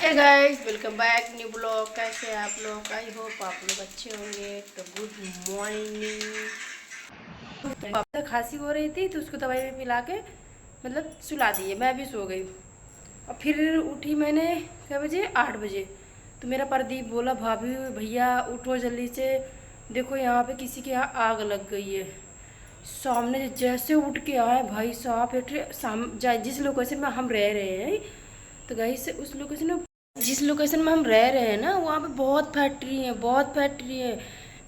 हे guys, welcome back new blog. कैसे हैं आप लोग? आई होप आप लोग अच्छे होंगे। तो गुड मॉर्निंग। खांसी हो रही थी तो उसको दवाई में पिला के मतलब सुला दिए, मैं भी सो गई। और फिर उठी मैंने क्या बजे 8 बजे। तो मेरा प्रदीप बोला भाभी भैया उठो जल्दी से, देखो यहाँ पे किसी के यहाँ आग लग गई है। सामने जैसे उठ के आए भाई साहब, जिस लोकेशन में हम रह रहे हैं, तो गाइस उस लोकेशन में जिस लोकेशन में हम रह रहे हैं ना, वहाँ पे बहुत फैक्ट्री है, बहुत फैक्ट्री है।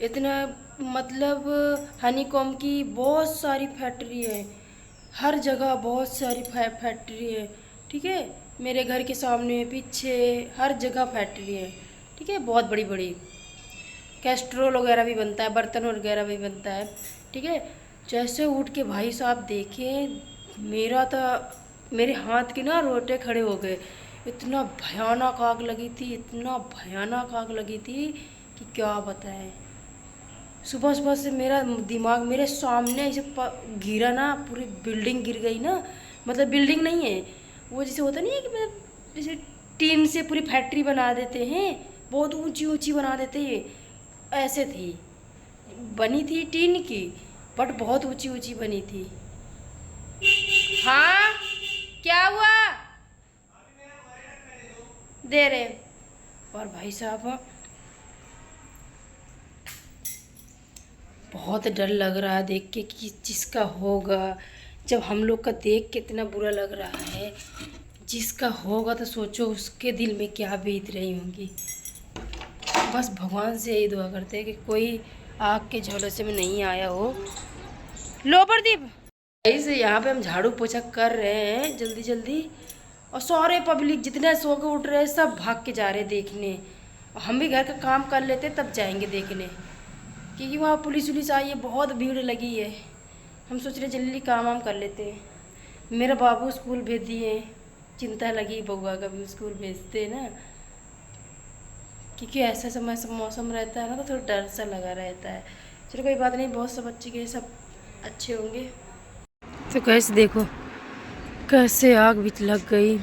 इतना मतलब हनीकॉम की बहुत सारी फैक्ट्री है, हर जगह बहुत सारी फैक्ट्री है। ठीक है, मेरे घर के सामने पीछे हर जगह फैक्ट्री है। ठीक है, बहुत बड़ी बड़ी कैस्ट्रोल वगैरह भी बनता है, बर्तन वगैरह भी बनता है। ठीक है, जैसे उठ के भाई साहब देखे, मेरे हाथ के ना रोटे खड़े हो गए। इतना भयानक आग लगी थी, इतना भयानक आग लगी थी कि क्या बताएं। सुबह सुबह से मेरा दिमाग मेरे सामने ऐसे गिरा ना, पूरी बिल्डिंग गिर गई ना। मतलब बिल्डिंग नहीं है वो, जैसे होता नहीं है कि मतलब जैसे टीन से पूरी फैक्ट्री बना देते हैं, बहुत ऊंची ऊंची बना देते हैं, ऐसे थी। बनी थी टीन की, बट बहुत ऊंची ऊंची बनी थी। हाँ, क्या हुआ? दे रहे। और भाई साहब बहुत डर लग रहा है देख के कि जिसका होगा, जब हम लोग का देख के इतना बुरा लग रहा है, जिसका होगा तो सोचो उसके दिल में क्या बीत रही होंगी। बस भगवान से यही दुआ करते हैं कि कोई आग के झोलसे में नहीं आया हो। लो प्रदीप, ऐसे यहाँ पे हम झाड़ू पोछा कर रहे हैं जल्दी जल्दी, और सारे पब्लिक जितने सो के उठ रहे हैं सब भाग के जा रहे हैं देखने। और हम भी घर का काम कर लेते तब जाएंगे देखने, क्योंकि वहाँ पुलिस वुलिस आई है, बहुत भीड़ लगी है। हम सोच रहे जल्दी काम वाम कर लेते हैं। मेरा बाबू स्कूल भेज दिए, चिंता लगी बउआ का भी स्कूल भेजते हैं ना, क्योंकि ऐसा समय सब मौसम रहता है ना, तो थोड़ा डर सा लगा रहता है। चलो कोई बात नहीं, बहुत सब बच्चे के सब अच्छे होंगे। तो कैसे देखो कैसे आग भी लग गई,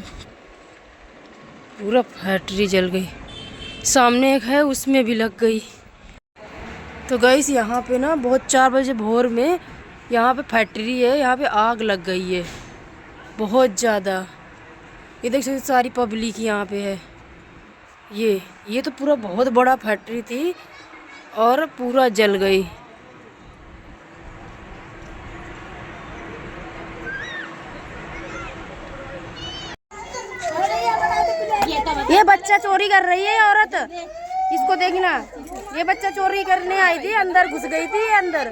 पूरा फैक्ट्री जल गई। सामने एक है उसमें भी लग गई। तो गैस यहाँ पे ना बहुत 4 बजे भोर में यहाँ पे फैक्ट्री है, यहाँ पे आग लग गई है बहुत ज़्यादा। ये देख सकते सारी पब्लिक यहाँ पे है। ये तो पूरा बहुत बड़ा फैक्ट्री थी और पूरा जल गई। ये बच्चा चोरी कर रही है औरत, इसको देखना। ये बच्चा चोरी करने आई थी, अंदर घुस गई थी अंदर।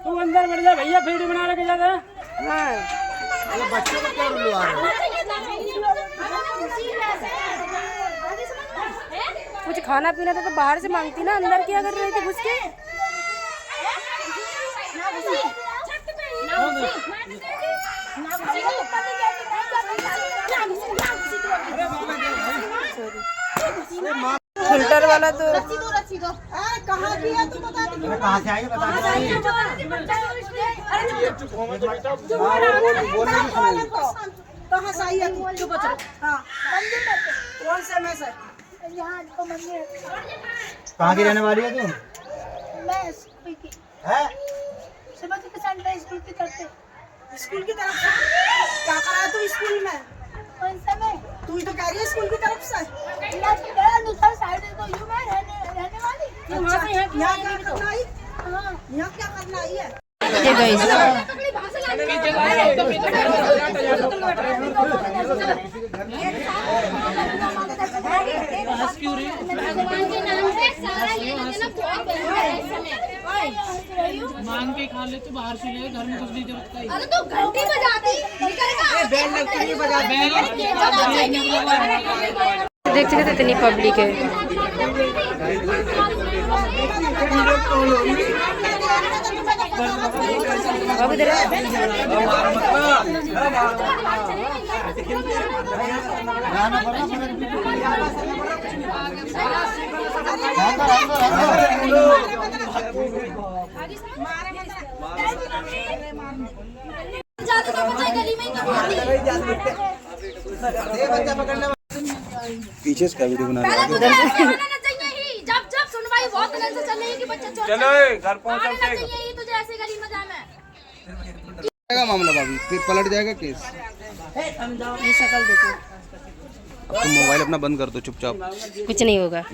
तू अंदर बढ़ जा भैया, वीडियो बना के जा। हाँ, ये बच्चों को क्यों रुलवा रहे हो? कुछ खाना पीना था तो बाहर से मांगती ना, अंदर क्या कर रही थी घुस के? फिल्टर वाला तो कहाँ की है तू बता दे। कहाँ से आई है बता दे। कहाँ से आई है तू? चुप हो। हाँ, कौन से में से? यहाँ तो मंदिर। कहाँ की रहने वाली है तू? मैं स्कूल की। है? समझ के सेंटर स्कूल की तरफ। स्कूल की तरफ से? क्या कर रहा है तू स्कूल में? कौन से में? तू ही तो कह रही है स्कूल की तरफ से। दूसरा साइड तो यूं मैं रहने वाली। वहाँ से यहाँ क्या करना आई? हाँ, यहाँ क्या करना आई है? ये गाइस मांग के खा ले तो बाहर से ले, घर में कुछ नहीं जरूरत का। अरे तो घंटी बजाती निकल बेल लगती नहीं बजाती। देख सकते इतनी पब्लिक है। बाबू इधर गली में पीछे इसका वीडियो बना रहा है। जब जब सुनवाई बहुत दिनों से चल रही है कि बच्चा चोर चलो घर पहुंचो। चाहिए तुझे ऐसे गली में जाना है। मामला भाभी फिर पलट जाएगा केस। ये शक्ल देखो, तुम मोबाइल अपना बंद कर दो चुपचाप। कुछ नहीं होगा।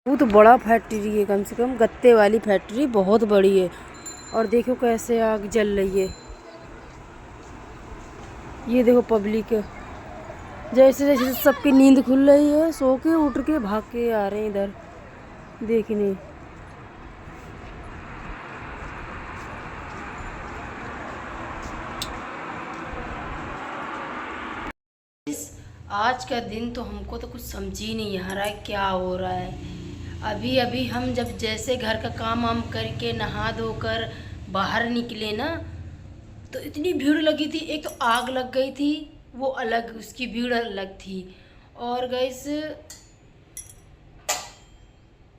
वो तो बड़ा फैक्ट्री है, कम से कम गत्ते वाली फैक्ट्री बहुत बड़ी है। और देखो कैसे आग जल रही है। ये देखो पब्लिक जैसे जैसे सबकी नींद खुल रही है, सो के उठ के भाग के आ रहे हैं इधर देखने। आज का दिन तो हमको तो कुछ समझ ही नहीं आ रहा है क्या हो रहा है। अभी अभी हम जब जैसे घर का काम वाम करके नहा धोकर बाहर निकले ना, तो इतनी भीड़ लगी थी। एक तो आग लग गई थी, वो अलग, उसकी भीड़ अलग थी। और गैस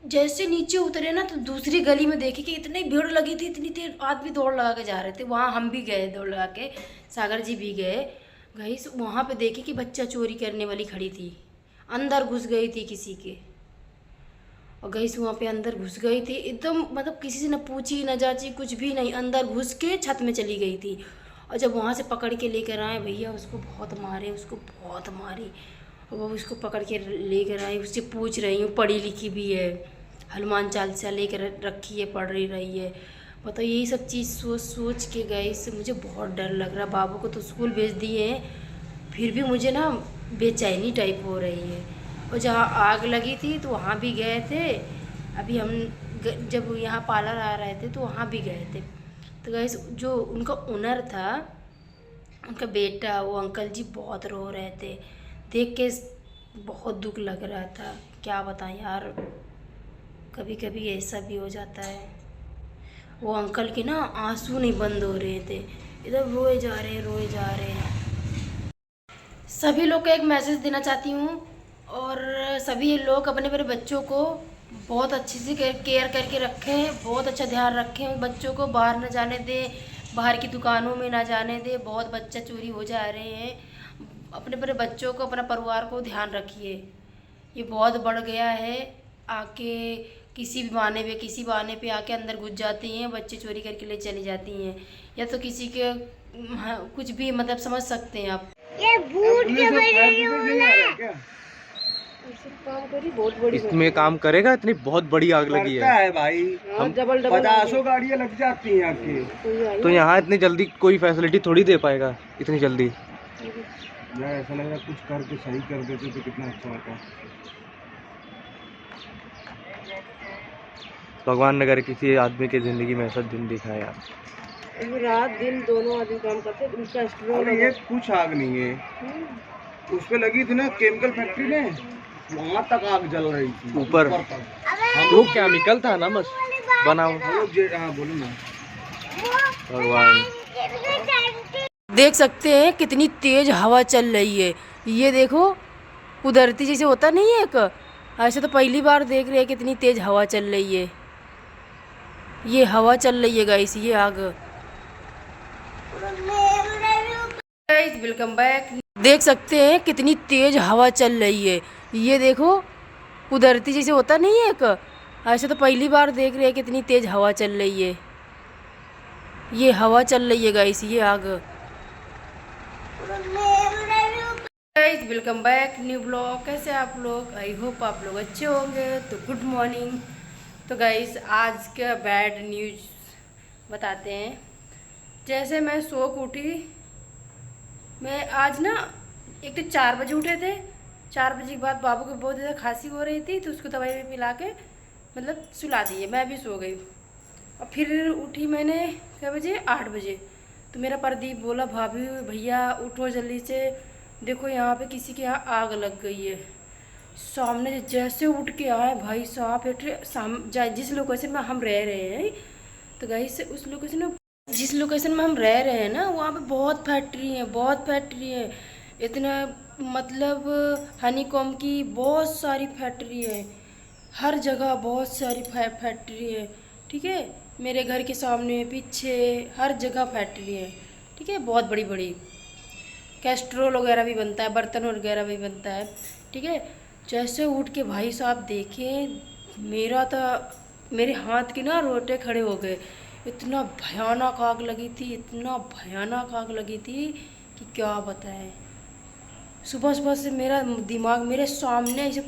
जैसे नीचे उतरे ना, तो दूसरी गली में देखे कि इतनी भीड़ लगी थी, इतनी देर आदमी दौड़ लगा के जा रहे थे। वहाँ हम भी गए दौड़ लगा के, सागर जी भी गए। गैस वहाँ पे देखे कि बच्चा चोरी करने वाली खड़ी थी, अंदर घुस गई थी किसी के। और गैस वहाँ पे अंदर घुस गई थी एकदम, मतलब किसी से न पूछी न जाची, कुछ भी नहीं, अंदर घुस के छत में चली गई थी। और जब वहाँ से पकड़ के लेकर आए भैया, उसको बहुत मारे, उसको बहुत मारी। और वो उसको पकड़ के लेकर आए, उससे पूछ रही हूँ, पढ़ी लिखी भी है, हनुमान चालीसा लेकर रखी है, पढ़ रही है। बताओ, यही सब चीज़ सोच सोच के गैस मुझे बहुत डर लग रहा। बाबू को तो स्कूल भेज दिए हैं, फिर भी मुझे ना बेचैनी टाइप हो रही है। और जहाँ आग लगी थी तो वहाँ भी गए थे। अभी हम जब यहाँ पार्लर आ रहे थे तो वहाँ भी गए थे। तो गैस जो उनका ओनर था, उनका बेटा, वो अंकल जी बहुत रो रहे थे। देख के बहुत दुख लग रहा था। क्या बताएं यार, कभी कभी ऐसा भी हो जाता है। वो अंकल के ना आंसू नहीं बंद हो रहे थे, इधर रोए जा रहे हैं, रोए जा रहे हैं। सभी लोग को एक मैसेज देना चाहती हूँ, और सभी लोग अपने अपने बच्चों को बहुत अच्छे से केयर करके रखें, बहुत अच्छा ध्यान रखें। बच्चों को बाहर न जाने दें, बाहर की दुकानों में ना जाने दें। बहुत बच्चा चोरी हो जा रहे हैं। अपने अपने बच्चों को, अपना परिवार को ध्यान रखिए। ये बहुत बढ़ गया है। आके किसी बहाने पे आके अंदर घुस जाती हैं, बच्चे चोरी करके ले चली जाती हैं। या तो किसी के कुछ भी, मतलब समझ सकते हैं आप। ये भूत के बने काम करी, बहुत बड़ी इसमें काम करेगा, इतनी बहुत बड़ी आग लगी है भाई। हम डबल 50 गाड़ियाँ लग जाती हैं आपकी। तो यहाँ इतनी जल्दी कोई फैसिलिटी थोड़ी दे पाएगा, इतनी जल्दी। ऐसा लग रहा कुछ करके सही कर देते तो कितना अच्छा होता। भगवान ने करे किसी आदमी की जिंदगी में ऐसा दिन दिखा है यार। रात दिन दोनों आदमी काम करते। उनका अरे ये कुछ आग नहीं है, उस पे लगी थी ना केमिकल फैक्ट्री में, वहाँ तक आग जल रही थी ऊपर। वो केमिकल था ना, बस बनाओ। हाँ बोलो ना। भगवान, देख सकते हैं कितनी तेज हवा चल रही है। ये देखो, कुदरती जैसे होता नहीं है एक, ऐसे तो पहली बार देख रहे हैं कितनी तेज हवा चल रही है। ये हवा चल रही है गाइस, ये आग। Welcome back. देख सकते हैं कितनी तेज हवा चल रही है। ये देखो, कुदरती जैसे होता नहीं है एक, ऐसे तो पहली बार देख रहे हैं कितनी तेज हवा चल रही है। ये हवा चल रही है गाइस, ये आग। Welcome back new blog. कैसे आप लोग? आई होप आप लोग अच्छे होंगे। तो गुड मॉर्निंग। तो गाइस, आज का बैड न्यूज़ बताते हैं। जैसे मैं सो के उठी, मैं आज ना एक तो 4 बजे उठे थे। 4 बजे के बाद बाबू को बहुत ज़्यादा खांसी हो रही थी, तो उसको दवाई पिला के मतलब सुला दिए, मैं भी सो गई। और फिर उठी मैंने क्या बजे, 8 बजे। तो मेरा प्रदीप बोला, भाभी भैया उठो जल्दी से, देखो यहाँ पे किसी के यहाँ आग लग गई है। सामने जैसे उठ के आए भाई साहब, जिस लोकेशन में हम रह रहे हैं, तो गाइस उस लोकेशन में, जिस लोकेशन में हम रह रहे हैं ना, वहाँ पे बहुत फैक्ट्री है। इतना मतलब हनीकॉम की बहुत सारी फैक्ट्री है, हर जगह बहुत सारी फैक्ट्री है। ठीक है, मेरे घर के सामने पीछे हर जगह फैक्ट्री है, ठीक है, बहुत बड़ी बड़ी। कैस्ट्रोल वगैरह भी बनता है, बर्तन वगैरह भी बनता है, ठीक है। जैसे उठ के भाई साहब देखें, मेरे हाथ के ना रोटे खड़े हो गए। इतना भयानक आग लगी थी, इतना भयानक आग लगी थी कि क्या बताएं। सुबह सुबह से मेरा दिमाग मेरे सामने ऐसे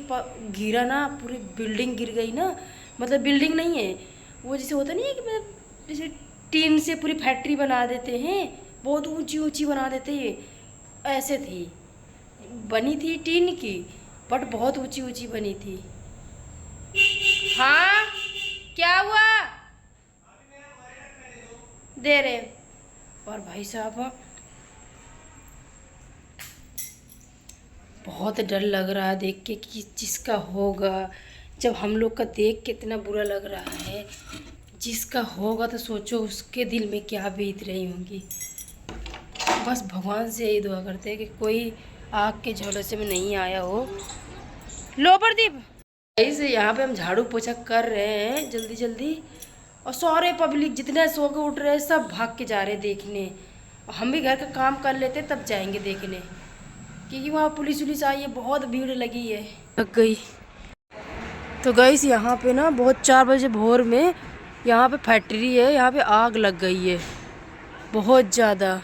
गिरा ना, पूरी बिल्डिंग गिर गई ना। मतलब बिल्डिंग नहीं है वो, जैसे होता नहीं है कि मतलब जैसे टीन से पूरी फैक्ट्री बना देते हैं, बहुत ऊंची ऊंची बना देते हैं, ऐसे थी। बनी थी टीन की, बट बहुत ऊंची ऊंची बनी थी। हाँ क्या हुआ? दे रहे। और भाई साहब बहुत डर लग रहा है देख के कि जिसका होगा, जब हम लोग का देख के इतना बुरा लग रहा है। जिसका होगा तो सोचो उसके दिल में क्या बीत रही होंगी। बस भगवान से यही दुआ करते हैं कि कोई आग के झोलसे में नहीं आया हो। लो प्रदीप, ऐसे यहाँ पे हम झाड़ू पोछा कर रहे हैं जल्दी जल्दी, और सारे पब्लिक जितने सो के उठ रहे हैं सब भाग के जा रहे हैं देखने। हम भी घर का काम कर लेते तब जाएंगे देखने, क्योंकि वहाँ पुलिस आई है, बहुत भीड़ लगी है। लग गई तो गईस यहाँ पे ना बहुत 4 बजे भोर में यहाँ पे फैक्ट्री है, यहाँ पे आग लग गई है बहुत ज़्यादा।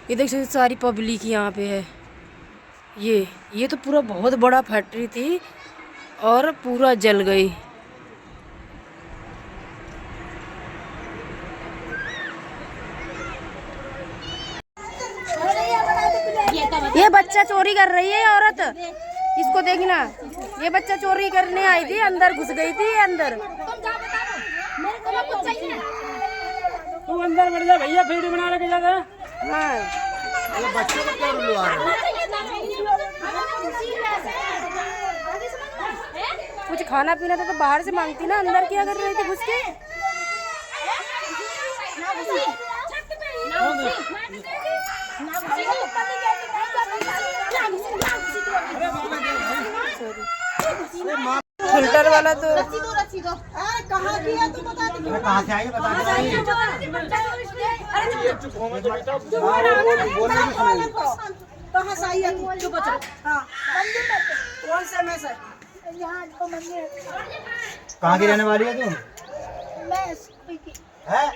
ये देख सकते सारी पब्लिक यहाँ पे है। ये तो पूरा बहुत बड़ा फैक्ट्री थी और पूरा जल गई। ये बच्चा चोरी कर रही है औरत, इसको देखना। ये बच्चा चोरी करने आई थी, अंदर घुस गई थी अंदर। तू अंदर बढ़ जा भैया, वीडियो बना लेके जा। हाँ ये बच्चों को क्यों रुलवा रहे हो? कुछ खाना पीना था तो बाहर से मांगती ना, अंदर क्या कर रही थी घुस के? फिल्टर वाला तो कहाँ किया तू बता दे। कहाँ से आई बता कहाँ से आई है तू? चुप बचा। हाँ मंदिर में। कौन से में से? यहाँ तो मंदिर। कहाँ की रहने वाली है तू? मैं स्कूल की। है?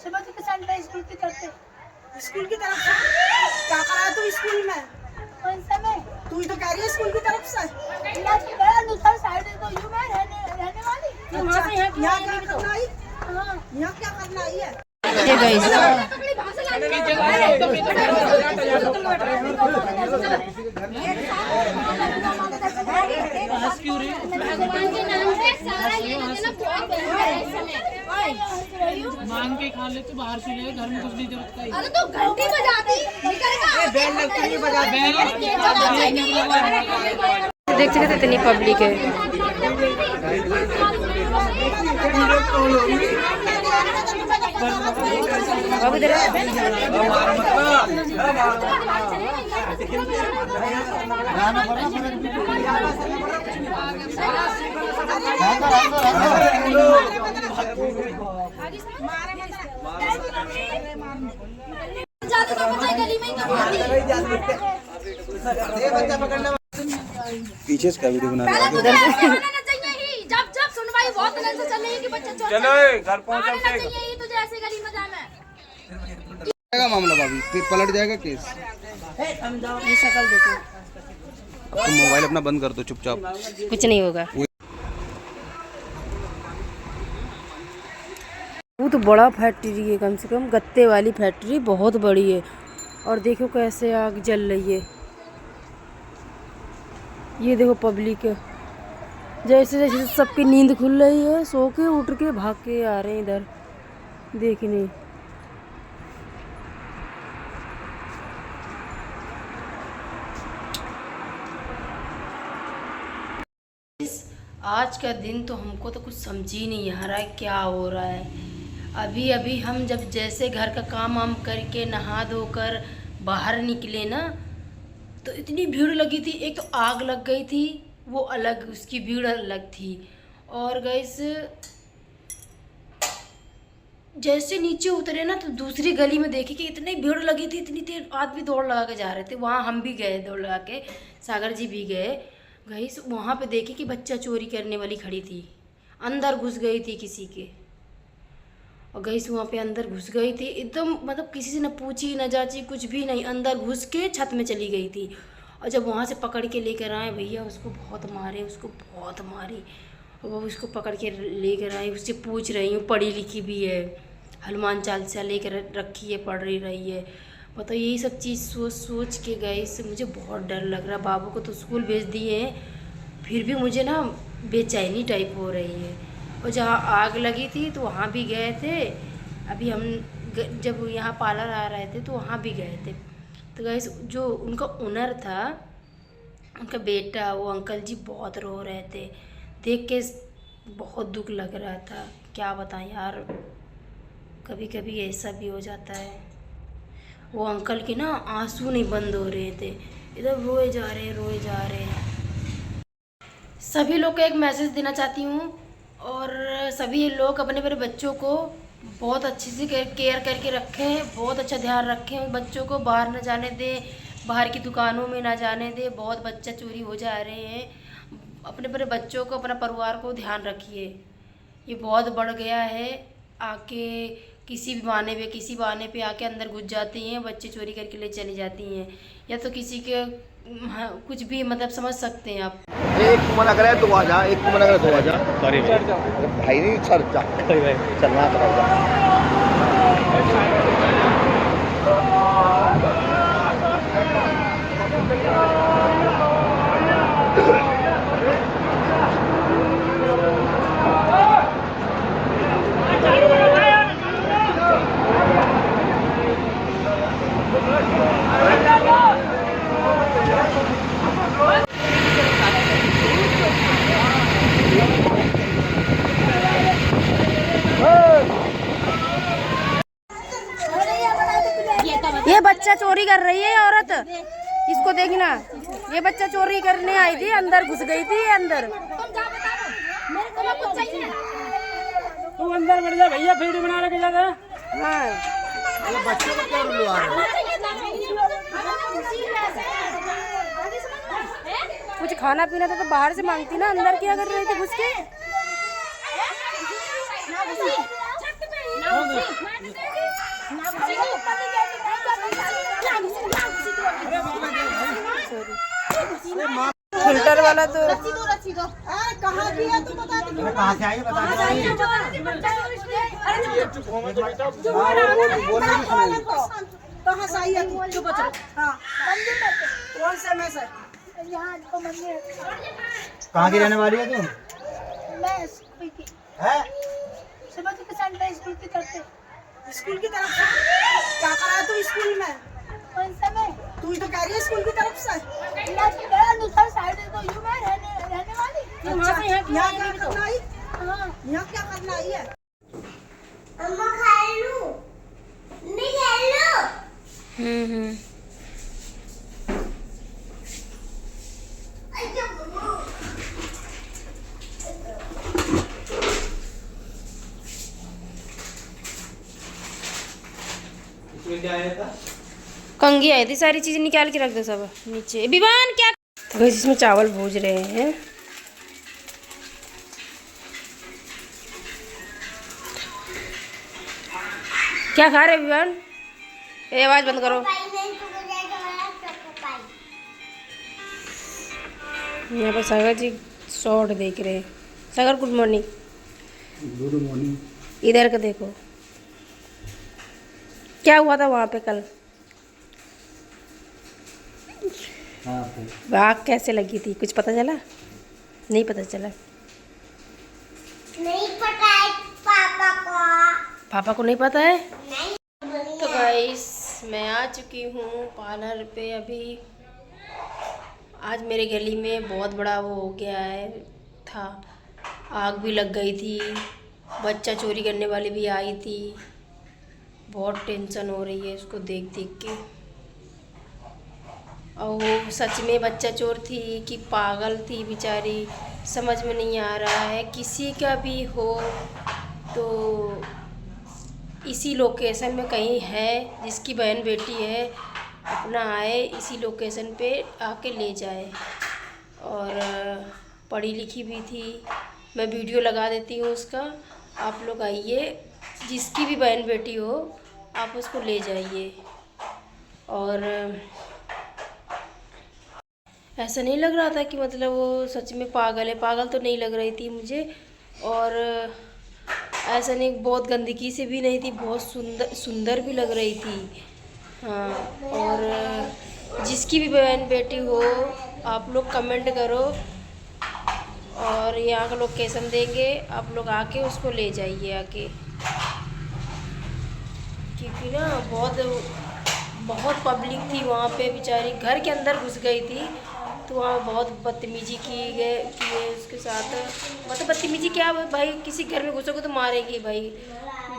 सुबह के सेंटर स्कूल की तरफ। स्कूल की तरफ से? क्या कर रहा है तू स्कूल में? कौन से में? तू ही तो कह रही है स्कूल की तरफ से। दूसरा साइड है तो यूँ मैं रहने वाली। यहाँ से यहाँ क्या करना आई? हाँ यहाँ क्या करना आई है? ये गई मांग के खा ले तो बाहर से ले, घर में कुछ नहीं जरूरत का। अरे तो घंटी बजाती बैंड लगती नहीं बजा। देख सकते इतनी पब्लिक है। बाबू इधर गली में पीछे इसका वीडियो बना रहा चाहिए ही। जब जब सुनवाई बहुत दिन से चल रही है कि बच्चा चोर चलो घर पहुंच चाहिए ही तुझे ऐसे गली में जाना जाएगा मामला भाभी, फिर पलट जाएगा केस। ये शक्ल देखो, तुम मोबाइल अपना बंद कर दो चुपचाप। कुछ नहीं होगा। वो तो बड़ा फैक्ट्री है, कम से कम गत्ते वाली फैक्ट्री बहुत बड़ी है। और देखो कैसे आग जल रही है। ये देखो पब्लिक है, जैसे जैसे सबकी नींद खुल रही है, सो के उठ के भाग के आ रहे हैं इधर देखने। आज का दिन तो हमको तो कुछ समझ ही नहीं आ रहा है क्या हो रहा है। अभी अभी हम जब जैसे घर का काम वाम करके नहा धोकर बाहर निकले ना, तो इतनी भीड़ लगी थी। एक तो आग लग गई थी, वो अलग, उसकी भीड़ अलग थी। और गैस जैसे नीचे उतरे ना तो दूसरी गली में देखे कि इतनी भीड़ लगी थी, इतनी देर आदमी दौड़ लगा के जा रहे थे। वहाँ हम भी गए दौड़ लगा के, सागर जी भी गए। वहाँ पे देखे कि बच्चा चोरी करने वाली खड़ी थी, अंदर घुस गई थी किसी के। और गईस वहाँ पे अंदर घुस गई थी एकदम, मतलब किसी से न पूछी न जाची, कुछ भी नहीं, अंदर घुस के छत में चली गई थी। और जब वहाँ से पकड़ के लेकर आए भैया, उसको बहुत मारे, उसको बहुत मारी। और वो उसको पकड़ के लेकर आए, उससे पूछ रही हूँ, पढ़ी लिखी भी है, हनुमान चालीसा लेकर रखी है, पढ़ रही है। बताओ यही सब चीज़ सोच सोच के गए, इससे मुझे बहुत डर लग रहा। बाबू को तो स्कूल भेज दिए हैं, फिर भी मुझे ना बेचैनी टाइप हो रही है। और जहाँ आग लगी थी तो वहाँ भी गए थे। अभी हम जब यहाँ पार्लर आ रहे थे तो वहाँ भी गए थे। तो गाइस जो उनका ओनर था, उनका बेटा, वो अंकल जी बहुत रो रहे थे, देख के बहुत दुख लग रहा था। क्या बताएं यार, कभी कभी ऐसा भी हो जाता है। वो अंकल के ना आंसू नहीं बंद हो रहे थे, इधर रोए जा रहे हैं। सभी लोग को एक मैसेज देना चाहती हूँ, और सभी लोग अपने मेरे बच्चों को बहुत अच्छे से केयर करके रखें, बहुत अच्छा ध्यान रखें। बच्चों को बाहर न जाने दें, बाहर की दुकानों में ना जाने दें, बहुत बच्चा चोरी हो जा रहे हैं। अपने मेरे बच्चों को, अपना परिवार को ध्यान रखिए। ये बहुत बढ़ गया है, आके किसी भी बहाने पे आके अंदर घुस जाती हैं, बच्चे चोरी करके ले चली जाती हैं, या तो किसी के कुछ भी, मतलब समझ सकते हैं आप। एक को मना करे तो आ जा, एक को मना करे तो आ जा। सॉरी भाई, नहीं सर जा, चलना पड़ेगा। ये बच्चा चोरी कर रही है औरत, इसको देखना। ये बच्चा चोरी करने आई थी, अंदर घुस गई थी अंदर। तू अंदर बढ़ जा भैया, वीडियो बना रखे जाता है। हाँ, ये बच्चों को क्यों रुलवा रहे हो? कुछ खाना पीना था तो बाहर से मांगती ना, अंदर क्या कर रहे थे घुस के? फिल्टर वाला तो कहाँ किया तू बता दे। कहाँ से आई है बता कहाँ से आई है तू? चुप चुप। हाँ, मंदिर में कौन से में से? यहाँ तो मंदिर। कहाँ की रहने वाली है तू? मैं स्कूल की है? समझ के सेंटर स्कूल की तरफ से। स्कूल की तरफ से क्या कर रहा है तू स्कूल में? कौन से में? तू तो कह रही है स्कूल की तरफ से। मैं दूसरा साइड तो यूं मैं रहने वाली। वहाँ से यहाँ क्या करना आई? हाँ, यहाँ क्या करना आई है? अम्मा खा लूं, मैं खा लूं। इसमें क्या आया था? कंघी आई थी, सारी चीजें निकाल के रख दो सब नीचे। विवान क्या? तो गाइस इसमें चावल भूज रहे हैं। क्या खा रहे विवान? ये आवाज बंद करो। यहाँ पर सागर जी शॉर्ट देख रहे हैं। सागर गुड मॉर्निंग। Good morning. इधर का देखो, क्या हुआ था वहाँ पे कल? आग कैसे लगी थी, कुछ पता चला? नहीं पता चला। नहीं पता है पापा को। पापा को नहीं पता है? नहीं। तो गाइस मैं आ चुकी हूँ पार्लर पे। अभी आज मेरे गली में बहुत बड़ा वो हो गया है था, आग भी लग गई थी, बच्चा चोरी करने वाली भी आई थी। बहुत टेंशन हो रही है उसको देख देख के। और वो सच में बच्चा चोर थी कि पागल थी बेचारी, समझ में नहीं आ रहा है। किसी का भी हो तो इसी लोकेशन में कहीं है, जिसकी बहन बेटी है अपना आए इसी लोकेशन पे आके ले जाए। और पढ़ी लिखी भी थी, मैं वीडियो लगा देती हूँ उसका, आप लोग आइए, जिसकी भी बहन बेटी हो आप उसको ले जाइए। और ऐसा नहीं लग रहा था कि मतलब वो सच में पागल है, पागल तो नहीं लग रही थी मुझे। और ऐसा नहीं, बहुत गंदगी से भी नहीं थी, बहुत सुंदर भी लग रही थी। हाँ, और जिसकी भी बहन बेटी हो आप लोग कमेंट करो और यहाँ का लोकेशन देंगे, आप लोग आके उसको ले जाइए आके। क्योंकि ना बहुत पब्लिक थी वहाँ पे, बेचारी घर के अंदर घुस गई थी, तो वहाँ बहुत बदतमीजी किए उसके साथ। मतलब बदतमीजी क्या भाई, किसी घर में घुसोगे तो मारेगी भाई,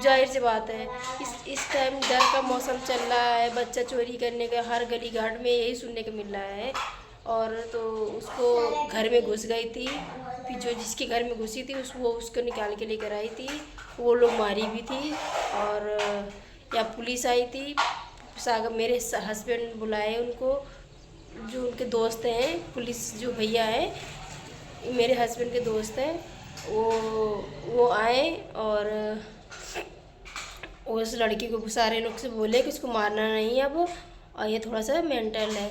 जाहिर सी बात है। इस टाइम डर का मौसम चल रहा है, बच्चा चोरी करने का हर गली घाट में यही सुनने को मिल रहा है। और तो उसको घर में घुस गई थी, फिर जो जिसके घर में घुसी थी वो उसको निकाल के लेकर आई थी, वो लोग मारी भी थी। और या पुलिस आई थी, मेरे हस्बैंड बुलाए उनको, जो उनके दोस्त हैं, पुलिस जो भैया हैं मेरे हस्बैंड के दोस्त हैं, वो आए और उस लड़की को सारे लोग से बोले कि उसको मारना नहीं अब, और ये थोड़ा सा मेंटल है,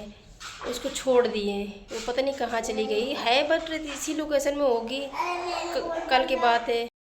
उसको छोड़ दिए। वो पता नहीं कहाँ चली गई है, बट इसी लोकेशन में होगी, कल की बात है।